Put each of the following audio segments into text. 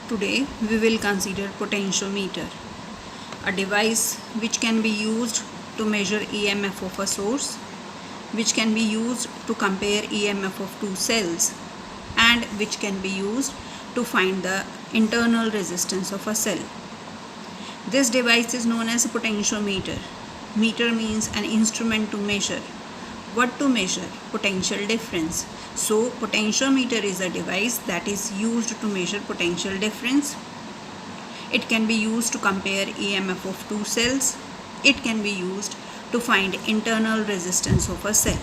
Today we will consider potentiometer, a device which can be used to measure EMF of a source, which can be used to compare EMF of two cells, and which can be used to find the internal resistance of a cell. This device is known as a potentiometer. Meter means an instrument to measure. What to measure? Potential difference. So potentiometer is a device that is used to measure potential difference. It can be used to compare EMF of two cells. It can be used to find internal resistance of a cell.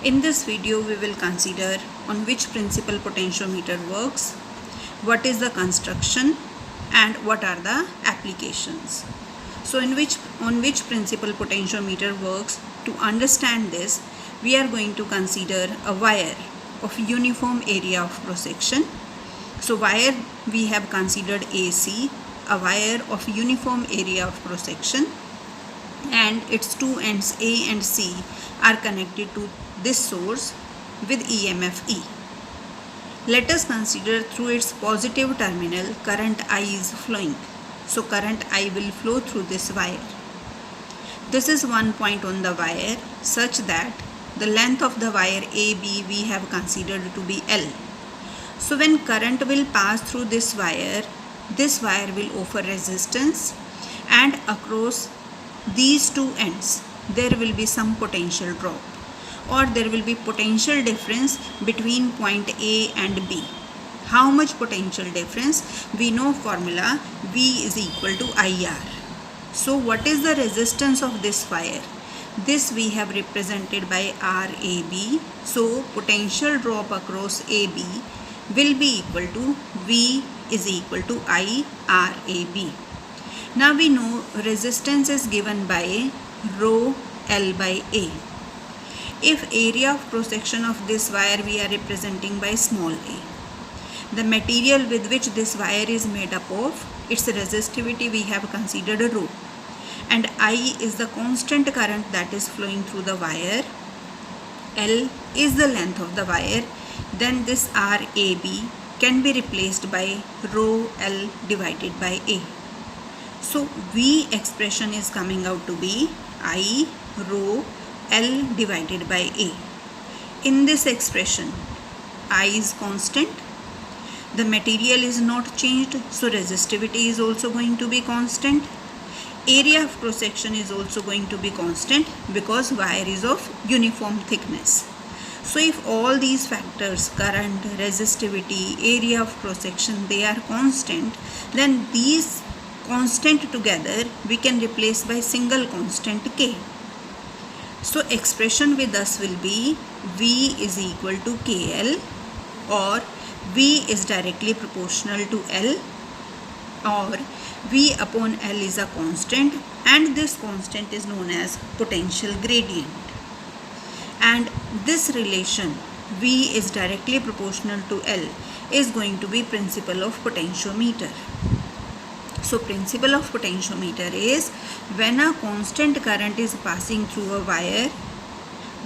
In this video we will consider on which principle potentiometer works, what is the construction, and what are the applications. So on which principle potentiometer works, to understand this we are going to consider a wire of uniform area of cross section. So wire we have considered AC, a wire of uniform area of cross section, and its two ends A and C are connected to this source with EMF E. Let us consider through its positive terminal current I is flowing. So current I will flow through this wire. This is one point on the wire such that the length of the wire AB we have considered to be L. So when current will pass through this wire will offer resistance, and across these two ends there will be some potential drop, or there will be potential difference between point A and B. How much potential difference? We know formula V is equal to IR. So what is the resistance of this wire? This we have represented by RAB. So potential drop across AB will be equal to V is equal to IRAB. Now we know resistance is given by rho L by A. If area of cross section of this wire we are representing by small a, the material with which this wire is made up of, its resistivity we have considered rho, and I is the constant current that is flowing through the wire, L is the length of the wire, then this RAB can be replaced by rho L divided by A. So V expression is coming out to be I rho L divided by A. In this expression, I is constant, the material is not changed, so resistivity is also going to be constant. Area of cross section is also going to be constant because wire is of uniform thickness. So if all these factors, current, resistivity, area of cross section, they are constant, then these constant together we can replace by single constant K. So expression with us will be V is equal to KL, or V is directly proportional to L, or V upon L is a constant, and this constant is known as potential gradient. And this relation V is directly proportional to L is going to be principle of potentiometer. So principle of potentiometer is when a constant current is passing through a wire,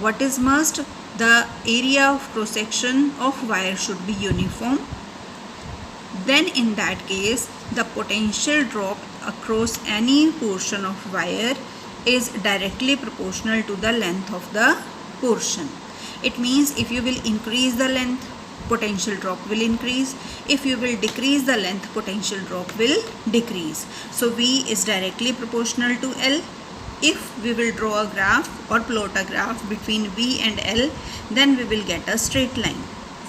what is must? The area of cross section of wire should be uniform. Then in that case the potential drop across any portion of wire is directly proportional to the length of the portion. It means if you will increase the length, potential drop will increase. If you will decrease the length, potential drop will decrease. So V is directly proportional to L. If we will draw a graph or plot a graph between V and L, then we will get a straight line.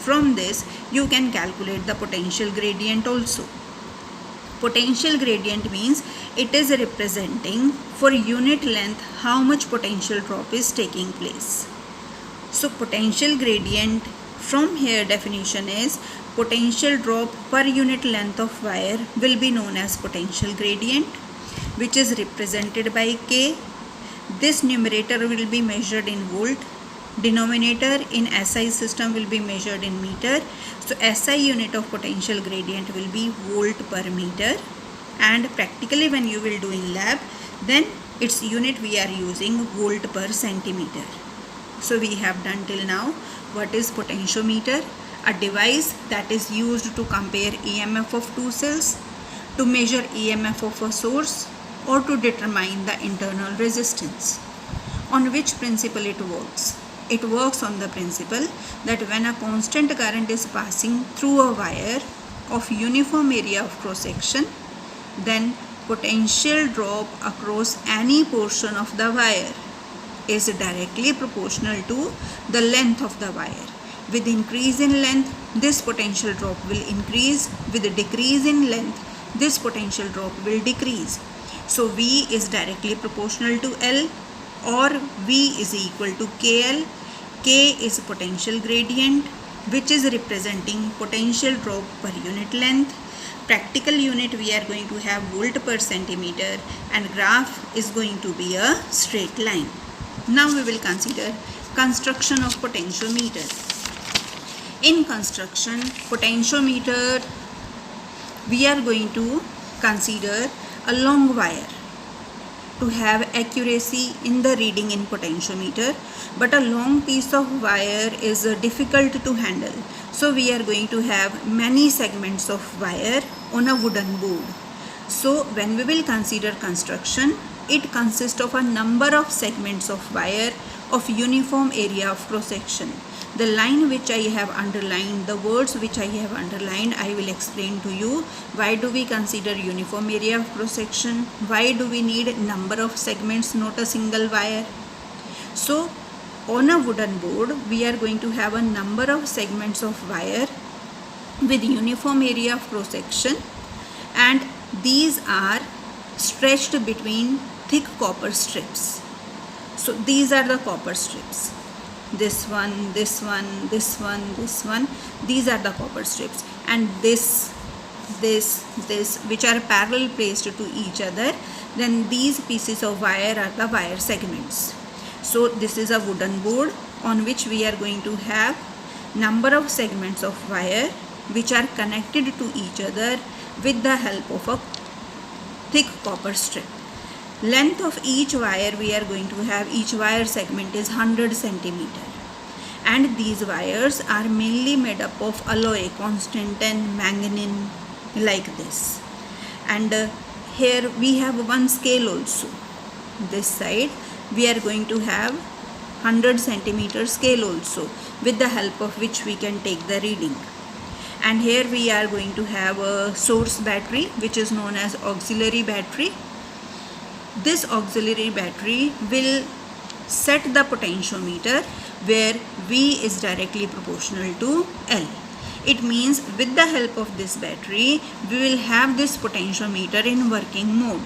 From this you can calculate the potential gradient also. Potential gradient means it is representing for unit length how much potential drop is taking place. So potential gradient from here definition is potential drop per unit length of wire will be known as potential gradient, which is represented by K. This numerator will be measured in volt. Denominator in SI system will be measured in meter. So SI unit of potential gradient will be volt per meter, and practically when you will do in lab, then its unit we are using volt per centimeter. So we have done till now what is potentiometer. a device that is used to compare EMF of two cells, to measure EMF of a source, or to determine the internal resistance. On which principle it works? It works on the principle that when a constant current is passing through a wire of uniform area of cross section, then potential drop across any portion of the wire is directly proportional to the length of the wire. With increase in length, this potential drop will increase. With a decrease in length, this potential drop will decrease. So V is directly proportional to L, or V is equal to KL. K is potential gradient, which is representing potential drop per unit length. Practical unit we are going to have volt per centimeter, and graph is going to be a straight line. Now we will consider construction of potentiometer. In construction potentiometer, we are going to consider a long wire to have accuracy in the reading in potentiometer, but a long piece of wire is difficult to handle. So we are going to have many segments of wire on a wooden board. So when we will consider construction, it consists of a number of segments of wire of uniform area of cross section. The line which I have underlined, the words which I have underlined, I will explain to you. Why do we consider uniform area of cross section? Why do we need number of segments, not a single wire? So on a wooden board, we are going to have a number of segments of wire with uniform area of cross section, and these are stretched between thick copper strips. So these are the copper strips. This one, this one, this one, this one. These are the copper strips, and this, which are parallel placed to each other. Then these pieces of wire are the wire segments. So this is a wooden board on which we are going to have number of segments of wire which are connected to each other with the help of a thick copper strip. Length of each wire we are going to have, each wire segment is 100 centimeter, and these wires are mainly made up of alloy, constantan, manganese, like this. And here we have one scale also. This side we are going to have 100 centimeter scale also, with the help of which we can take the reading. And here we are going to have a source battery, which is known as auxiliary battery. This auxiliary battery will set the potentiometer where V is directly proportional to L. It means with the help of this battery, we will have this potentiometer in working mode.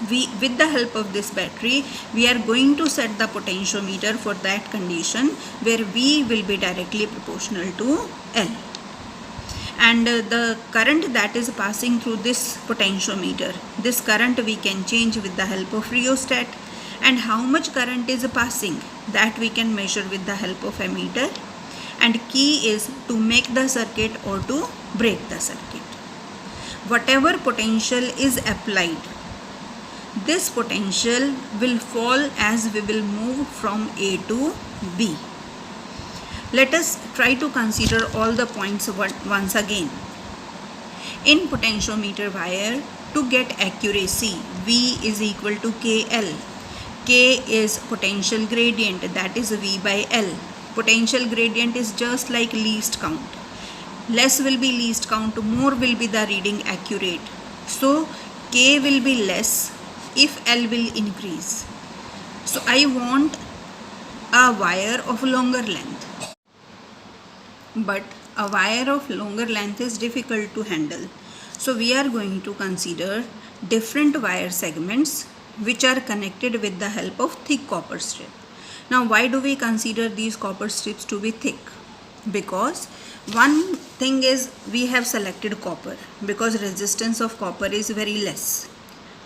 With the help of this battery, we are going to set the potentiometer for that condition where V will be directly proportional to L. And the current that is passing through this potentiometer, this current we can change with the help of rheostat. And how much current is passing, that we can measure with the help of ammeter. And key is to make the circuit or to break the circuit. Whatever potential is applied, this potential will fall as we will move from A to B. Let us try to consider all the points once again. In potentiometer wire, to get accuracy, V is equal to KL. K is potential gradient, that is V by L. Potential gradient is just like least count. Less will be least count, more will be the reading accurate. So K will be less if L will increase. So I want a wire of longer length. But a wire of longer length is difficult to handle. So we are going to consider different wire segments which are connected with the help of thick copper strip. Now why do we consider these copper strips to be thick? Because one thing is we have selected copper because resistance of copper is very less.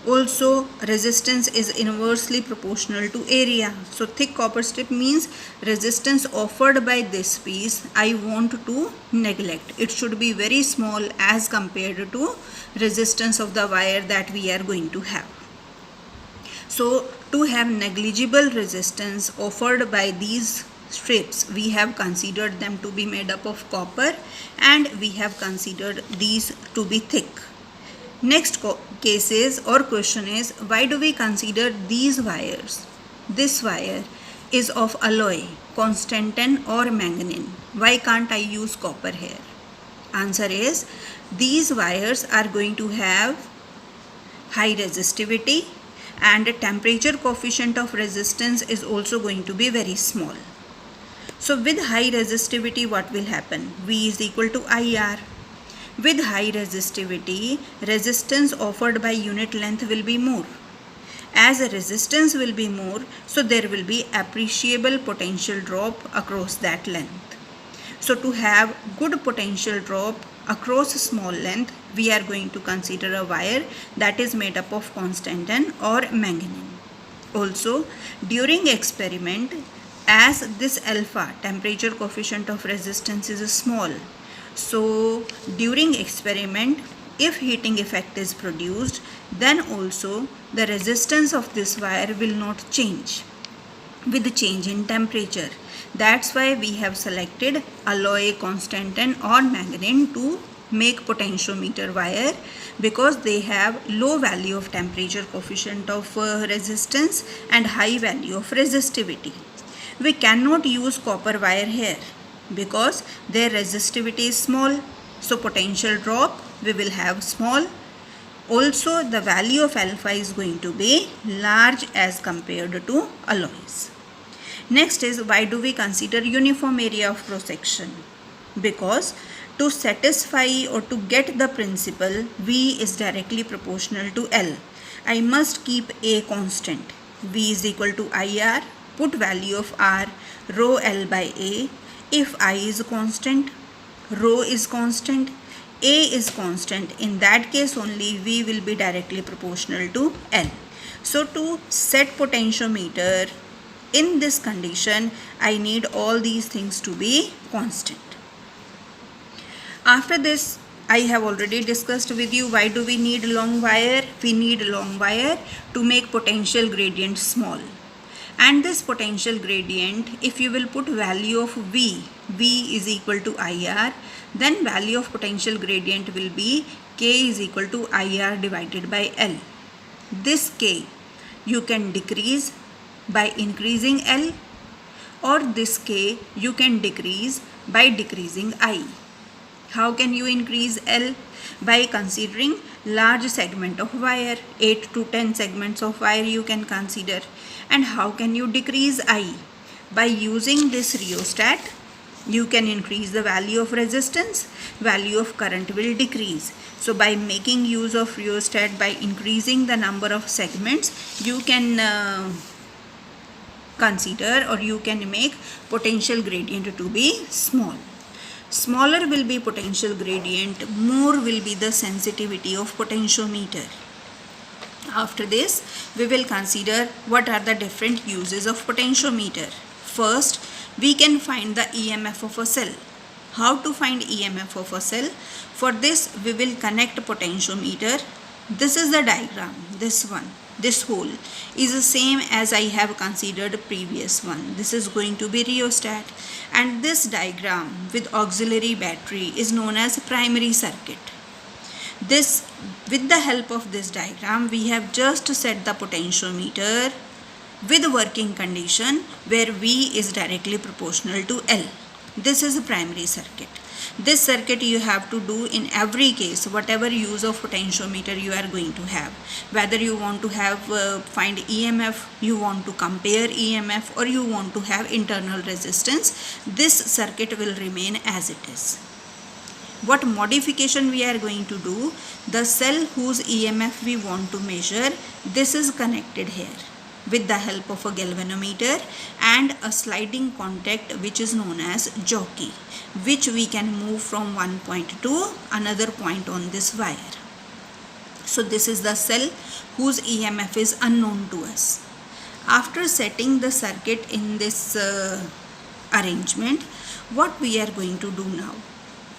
Also resistance is inversely proportional to area. So thick copper strip means resistance offered by this piece I want to neglect. It should be very small as compared to resistance of the wire that we are going to have. So to have negligible resistance offered by these strips, we have considered them to be made up of copper, and we have considered these to be thick. Next case is, or question is, why do we consider these wires? This wire is of alloy, constantan or manganese. Why can't I use copper here? Answer is, these wires are going to have high resistivity, and the temperature coefficient of resistance is also going to be very small. So with high resistivity, what will happen? V is equal to IR. With high resistivity, resistance offered by unit length will be more. As a resistance will be more, so there will be appreciable potential drop across that length. So to have good potential drop across a small length, we are going to consider a wire that is made up of constantan or manganese. Also, during experiment, as this alpha, temperature coefficient of resistance, is small, so during experiment, if heating effect is produced, then also the resistance of this wire will not change with the change in temperature. That's why we have selected alloy, constantan or manganese to make potentiometer wire, because they have low value of temperature coefficient of resistance and high value of resistivity. We cannot use copper wire here because their resistivity is small, so potential drop we will have small. Also, the value of alpha is going to be large as compared to alloys. Next is, why do we consider uniform area of cross section? Because to satisfy or to get the principle V is directly proportional to L, I must keep A constant. V is equal to IR, put value of R rho L by A. If I is constant, rho is constant, A is constant, in that case only V will be directly proportional to L. So to set potentiometer in this condition, I need all these things to be constant. After this, I have already discussed with you why do we need long wire. We need long wire to make potential gradient small. And this potential gradient, if you will put value of V is equal to IR, then value of potential gradient will be K is equal to IR divided by L. This K you can decrease by increasing L, or this K you can decrease by decreasing I. How can you increase L? By considering large segment of wire, 8 to 10 segments of wire you can consider. And how can you decrease I? By using this rheostat, you can increase the value of resistance, value of current will decrease. So by making use of rheostat, by increasing the number of segments, you can consider, or you can make potential gradient to be small. Smaller will be potential gradient, more will be the sensitivity of potentiometer. After this, we will consider what are the different uses of potentiometer. First, we can find the EMF of a cell. How to find EMF of a cell? For this, we will connect potentiometer. This is the diagram, this one. This hole is the same as I have considered previous one. This is going to be rheostat, and this diagram with auxiliary battery is known as primary circuit. With the help of this diagram, we have just set the potentiometer with working condition where V is directly proportional to L. This is a primary circuit. This circuit you have to do in every case, whatever use of potentiometer you are going to have. Whether you want to have find EMF, you want to compare EMF, or you want to have internal resistance, this circuit will remain as it is. What modification we are going to do? The cell whose EMF we want to measure, this is connected here with the help of a galvanometer and a sliding contact which is known as jockey, which we can move from one point to another point on this wire. So this is the cell whose EMF is unknown to us. After setting the circuit in this arrangement, what we are going to do now?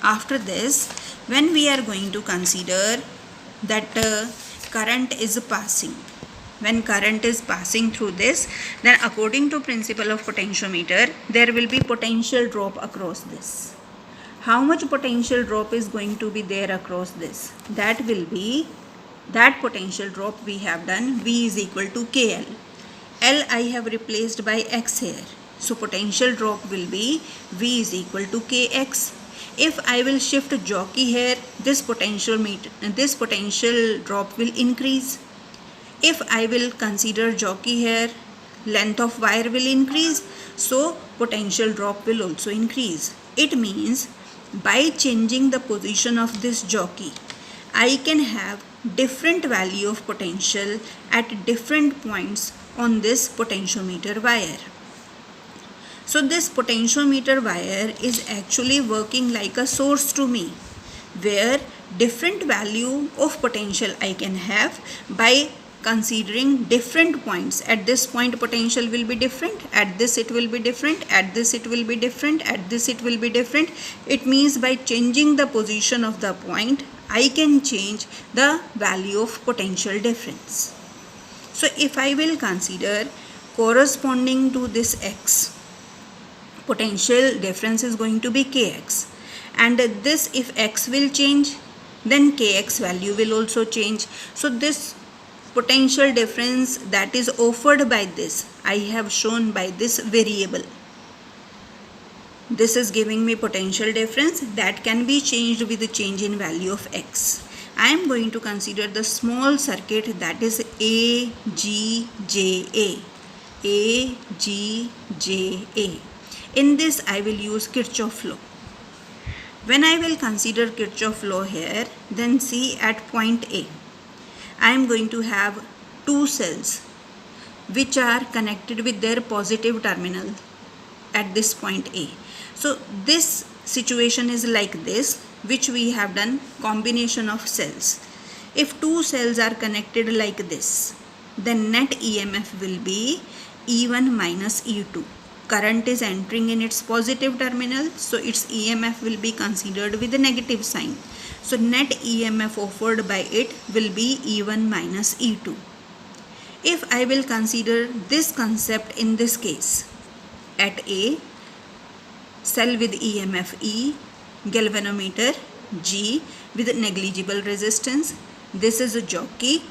After this, when we are going to consider that current is passing, when current is passing through this, then according to principle of potentiometer, there will be potential drop across this. How much potential drop is going to be there across this? That will be, that potential drop we have done, V is equal to KL. L I have replaced by X here. So potential drop will be V is equal to Kx. If I will shift jockey here, this potential drop will increase. If I will consider jockey here, length of wire will increase, so potential drop will also increase. It means by changing the position of this jockey, I can have different value of potential at different points on this potentiometer wire. So this potentiometer wire is actually working like a source to me, where different value of potential I can have by considering different points. At this point potential will be different, at this it will be different, at this it will be different, at this it will be different. It means by changing the position of the point, I can change the value of potential difference. So if I will consider corresponding to this X, potential difference is going to be Kx, and this, if X will change, then Kx value will also change. So this potential difference that is offered by this, I have shown by this variable. This is giving me potential difference that can be changed with the change in value of X. I am going to consider the small circuit, that is AGJA. AGJA. In this I will use Kirchhoff law. When I will consider Kirchhoff law here, then see at point A, I am going to have two cells which are connected with their positive terminal at this point A. So this situation is like this, which we have done combination of cells. If two cells are connected like this, then net EMF will be E1 minus E2. Current is entering in its positive terminal, so its EMF will be considered with a negative sign. So net EMF offered by it will be E1 minus E2. If I will consider this concept in this case, at A, cell with EMF E, galvanometer G with negligible resistance, this is a jockey,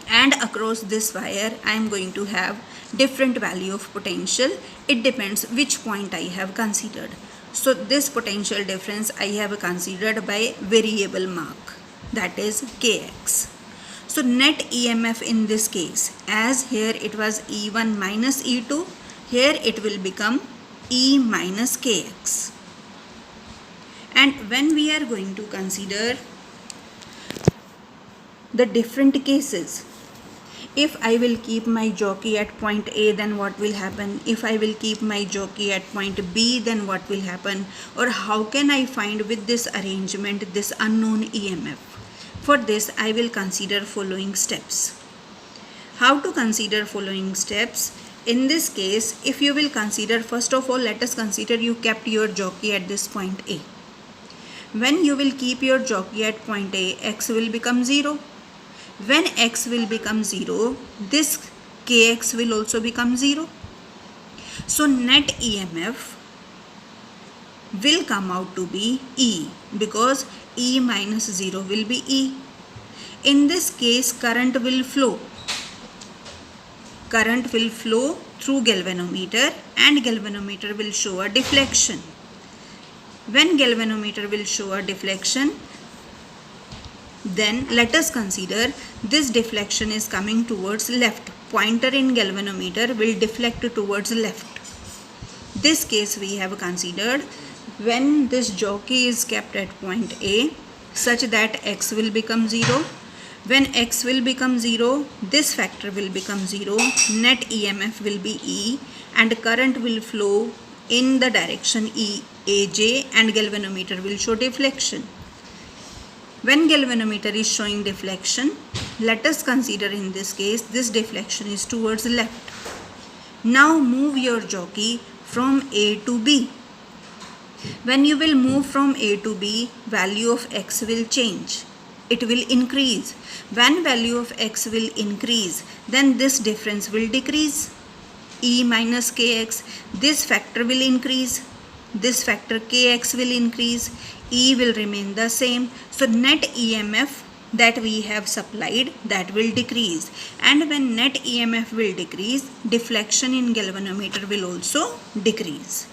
and across this wire I am going to have different value of potential. It depends which point I have considered. So this potential difference I have considered by variable mark, that is Kx. So net EMF in this case, as here it was E1 minus E2, here it will become E minus Kx. And when we are going to consider the different cases, if I will keep my jockey at point A, then what will happen? If I will keep my jockey at point B, then what will happen? Or how can I find with this arrangement this unknown EMF? For this I will consider following steps. How to consider following steps? In this case, if you will consider, first of all, let us consider you kept your jockey at this point A. When you will keep your jockey at point A, X will become 0. When X will become 0, this Kx will also become 0. So net EMF will come out to be E, because E minus 0 will be E. In this case, current will flow. Current will flow through galvanometer, and galvanometer will show a deflection. When galvanometer will show a deflection, then let us consider this deflection is coming towards left. Pointer in galvanometer will deflect towards left. This case we have considered when this jockey is kept at point A such that X will become 0. When X will become 0, this factor will become 0, net EMF will be E, and current will flow in the direction AJ, and galvanometer will show deflection. When galvanometer is showing deflection, let us consider in this case this deflection is towards left. Now move your jockey from A to B. When you will move from A to B, value of X will change. it will increase. When value of x will increase, then this difference will decrease. E minus kx, this factor will increase, this factor kx will increase, E will remain the same. So net EMF that we have supplied, that will decrease, and when net EMF will decrease, deflection in galvanometer will also decrease.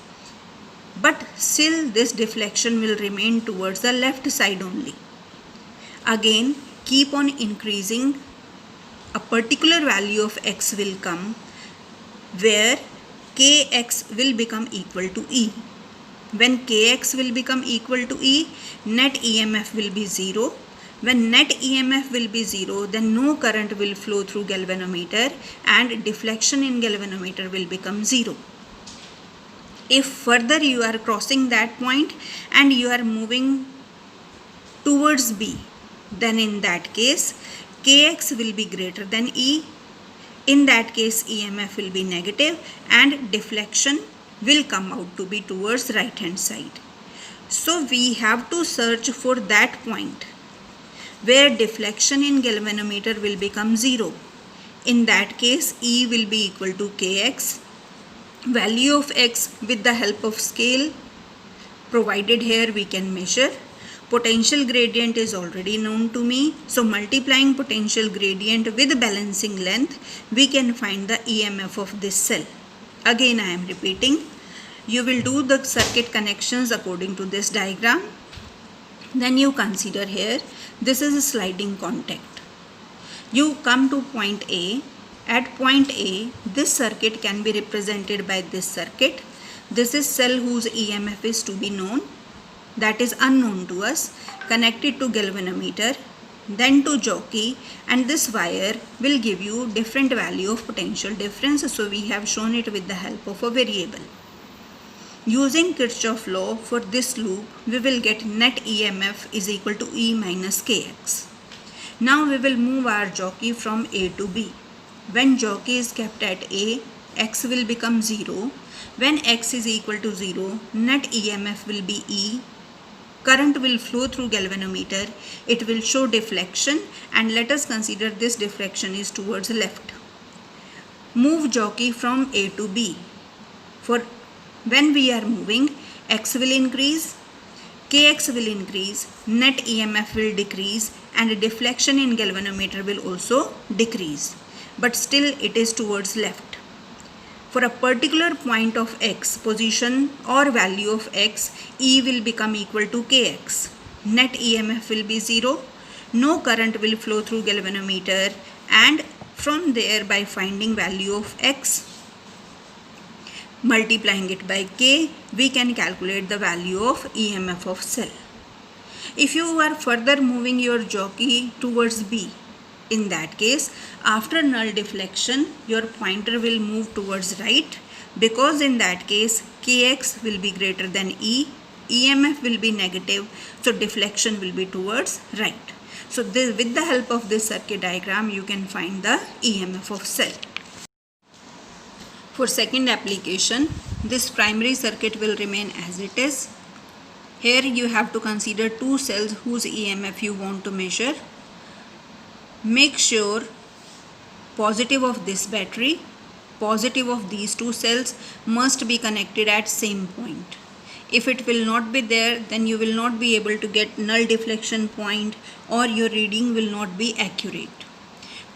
But still this deflection will remain towards the left side only. Again, keep on increasing, a particular value of x will come where kx will become equal to E. When kx will become equal to E, net EMF will be 0. When net EMF will be 0, then no current will flow through galvanometer and deflection in galvanometer will become 0. If further you are crossing that point and you are moving towards B, then in that case kx will be greater than E. In that case EMF will be negative and deflection will come out to be towards right hand side. So we have to search for that point where deflection in galvanometer will become 0. In that case E will be equal to kx. Value of x with the help of scale provided here we can measure. Potential gradient is already known to me. So multiplying potential gradient with balancing length, we can find the EMF of this cell. Again I am repeating. You will do the circuit connections according to this diagram. Then you consider here, this is a sliding contact. You come to point A. At point A, this circuit can be represented by this circuit. This is cell whose EMF is to be known, that is unknown to us, connected to galvanometer, then to jockey, and this wire will give you different value of potential difference. So we have shown it with the help of a variable. Using Kirchhoff law for this loop, we will get net EMF is equal to E minus kx. Now we will move our jockey from A to B. When jockey is kept at A, x will become 0. When x is equal to 0, net EMF will be E. Current will flow through galvanometer. It will show deflection, and let us consider this deflection is towards left. Move jockey from A to B. For when we are moving, x will increase, kx will increase, net EMF will decrease, and deflection in galvanometer will also decrease. But still it is towards left. For a particular point of x, position or value of x, E will become equal to kx. Net EMF will be 0. No current will flow through galvanometer, and from there by finding value of x, multiplying it by k, we can calculate the value of EMF of cell. If you are further moving your jockey towards B, in that case, after null deflection, your pointer will move towards right, because in that case, kx will be greater than E, EMF will be negative, so deflection will be towards right. So with the help of this circuit diagram, you can find the EMF of cell. For second application, this primary circuit will remain as it is. Here you have to consider two cells whose EMF you want to measure. Make sure positive of this battery, positive of these two cells must be connected at same point. If it will not be there, then you will not be able to get null deflection point, or your reading will not be accurate.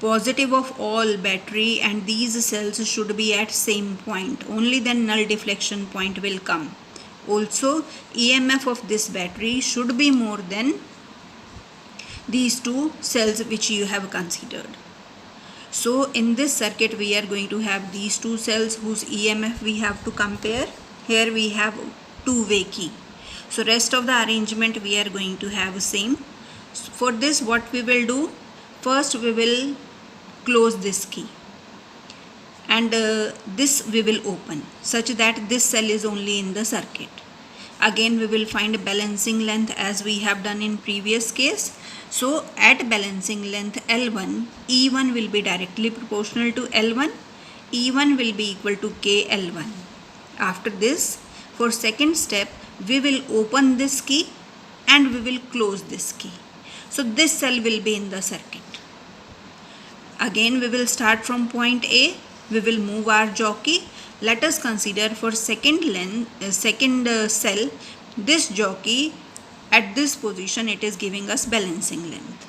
Positive of all battery and these cells should be at same point, only then null deflection point will come. Also, EMF of this battery should be more than these two cells which you have considered. So in this circuit we are going to have these two cells whose EMF we have to compare. Here we have two-way key. So rest of the arrangement we are going to have same. For this what we will do, first we will close this key and this we will open such that this cell is only in the circuit. Again we will find balancing length as we have done in previous case. So at balancing length L1, E1 will be directly proportional to L1. E1 will be equal to KL1. After this, for second step, we will open this key and we will close this key. So this cell will be in the circuit. Again we will start from point A. We will move our jockey. Let us consider for second cell, this jockey at this position it is giving us balancing length.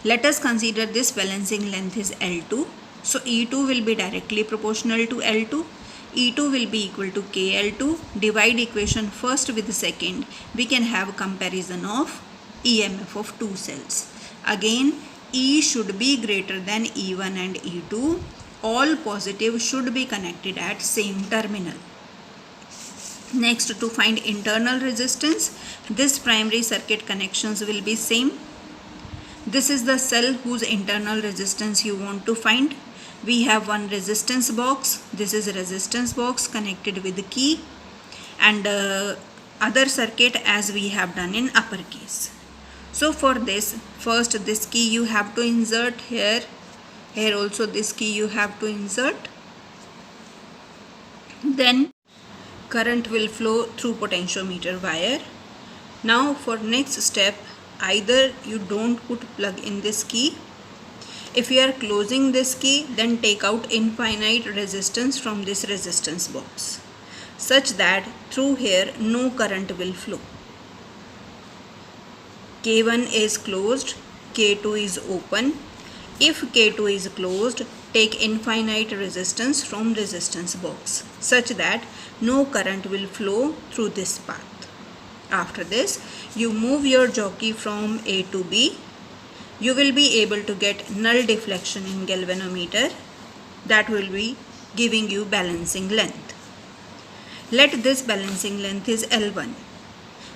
Let us consider this balancing length is L2. So E2 will be directly proportional to L2. E2 will be equal to KL2. Divide equation first with the second. We can have comparison of EMF of two cells. Again, E should be greater than E1 and E2. All positive should be connected at same terminal. Next, to find internal resistance, this primary circuit connections will be same. This is the cell whose internal resistance you want to find. We have one resistance box. This is a resistance box connected with the key, and other circuit as we have done in uppercase. So for this, first this key you have to insert here. Here also this key you have to insert. Then current will flow through potentiometer wire. Now for next step, either you don't put plug in this key. If you are closing this key, then take out infinite resistance from this resistance box, such that through here no current will flow. K1 is closed, K2 is open. If K2 is closed, take infinite resistance from resistance box, such that no current will flow through this path. After this, you move your jockey from A to B. You will be able to get null deflection in galvanometer. That will be giving you balancing length. Let this balancing length is L1.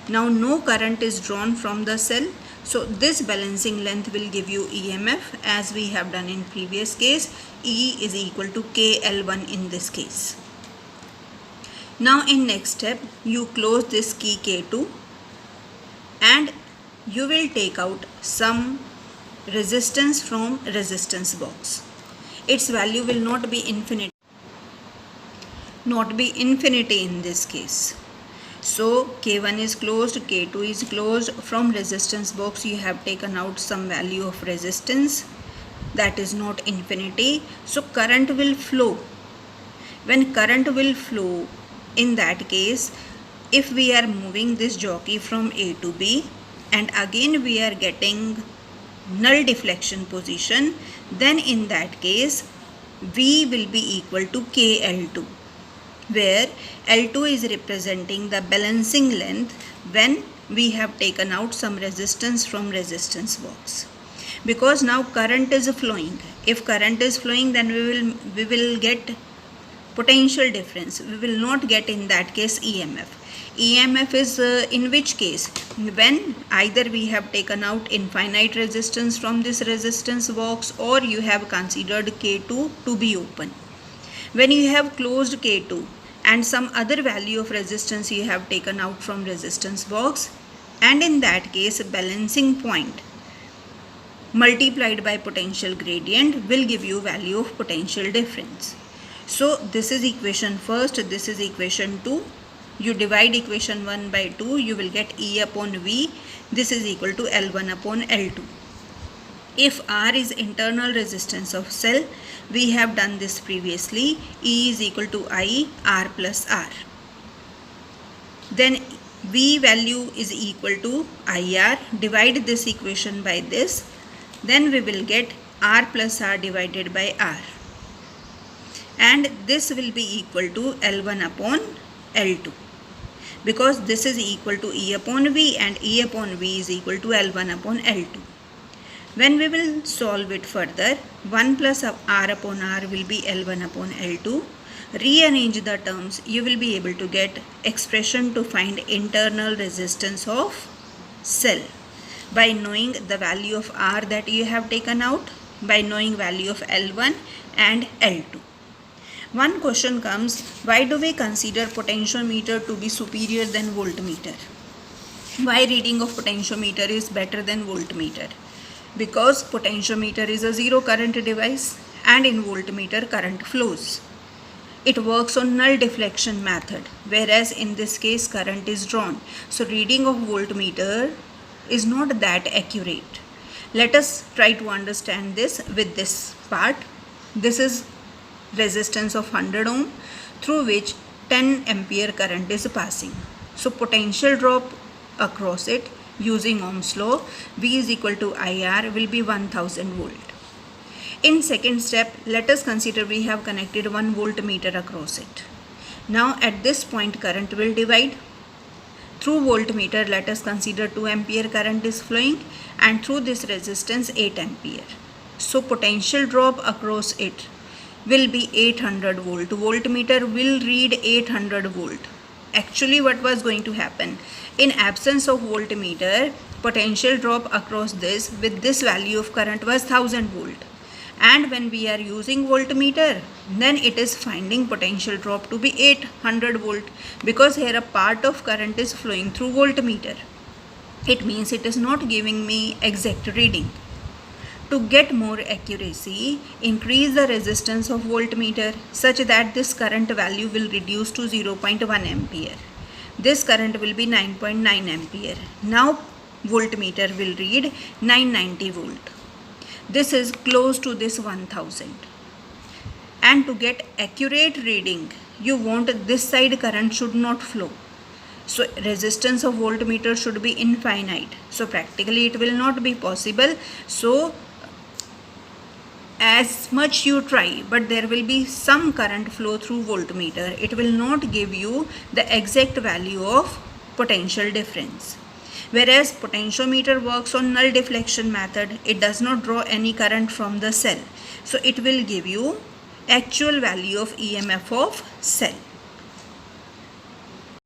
Now no current is drawn from the cell. So this balancing length will give you EMF as we have done in previous case. E is equal to KL1 in this case. Now in next step, you close this key K2 and you will take out some resistance from resistance box. Its value will not be infinite in this case. So K1 is closed, K2 is closed. From resistance box you have taken out some value of resistance, that is not infinity. So current will flow. When current will flow, in that case, if we are moving this jockey from A to B and again we are getting null deflection position, then in that case V will be equal to KL2, where L2 is representing the balancing length when we have taken out some resistance from resistance box. Because now current is flowing. If current is flowing, then we will get potential difference. We will not get in that case EMF. EMF is in which case? When either we have taken out infinite resistance from this resistance box or you have considered K2 to be open. When you have closed K2 and some other value of resistance you have taken out from resistance box, and in that case balancing point multiplied by potential gradient will give you value of potential difference. So this is equation first, this is equation 2. You divide equation 1 by 2, you will get E upon V. This is equal to L1 upon L2. If R is internal resistance of cell, we have done this previously. E is equal to I, R plus R. Then V value is equal to IR. Divide this equation by this. Then we will get R plus R divided by R. And this will be equal to L1 upon L2. Because this is equal to E upon V and E upon V is equal to L1 upon L2. When we will solve it further, 1 plus R upon R will be L1 upon L2. Rearrange the terms, you will be able to get expression to find internal resistance of cell by knowing the value of R that you have taken out, by knowing value of L1 and L2. One question comes, why do we consider potentiometer to be superior than voltmeter? Why reading of potentiometer is better than voltmeter? Because potentiometer is a zero current device and in voltmeter current flows. It works on null deflection method, whereas in this case current is drawn. So reading of voltmeter is not that accurate. Let us try to understand this with this part. This is resistance of 100 ohm through which 10 ampere current is passing. So potential drop across it using Ohm's law, V is equal to IR, will be 1000 volt. In second step, let us consider we have connected 1 voltmeter across it. Now at this point current will divide. Through voltmeter, let us consider 2 ampere current is flowing, and through this resistance 8 ampere. So potential drop across it will be 800 volt. Voltmeter will read 800 volt. Actually what was going to happen? In absence of voltmeter, potential drop across this with this value of current was 1000 volt. And when we are using voltmeter, then it is finding potential drop to be 800 volt, because here a part of current is flowing through voltmeter. It means it is not giving me exact reading. To get more accuracy, increase the resistance of voltmeter such that this current value will reduce to 0.1 ampere. This current will be 9.9 ampere. Now voltmeter will read 990 volt. This is close to this 1000. And to get accurate reading, you want this side current should not flow. So resistance of voltmeter should be infinite. So practically it will not be possible. So as much you try, but there will be some current flow through voltmeter. It will not give you the exact value of potential difference. Whereas potentiometer works on null deflection method, it does not draw any current from the cell. So it will give you actual value of EMF of cell.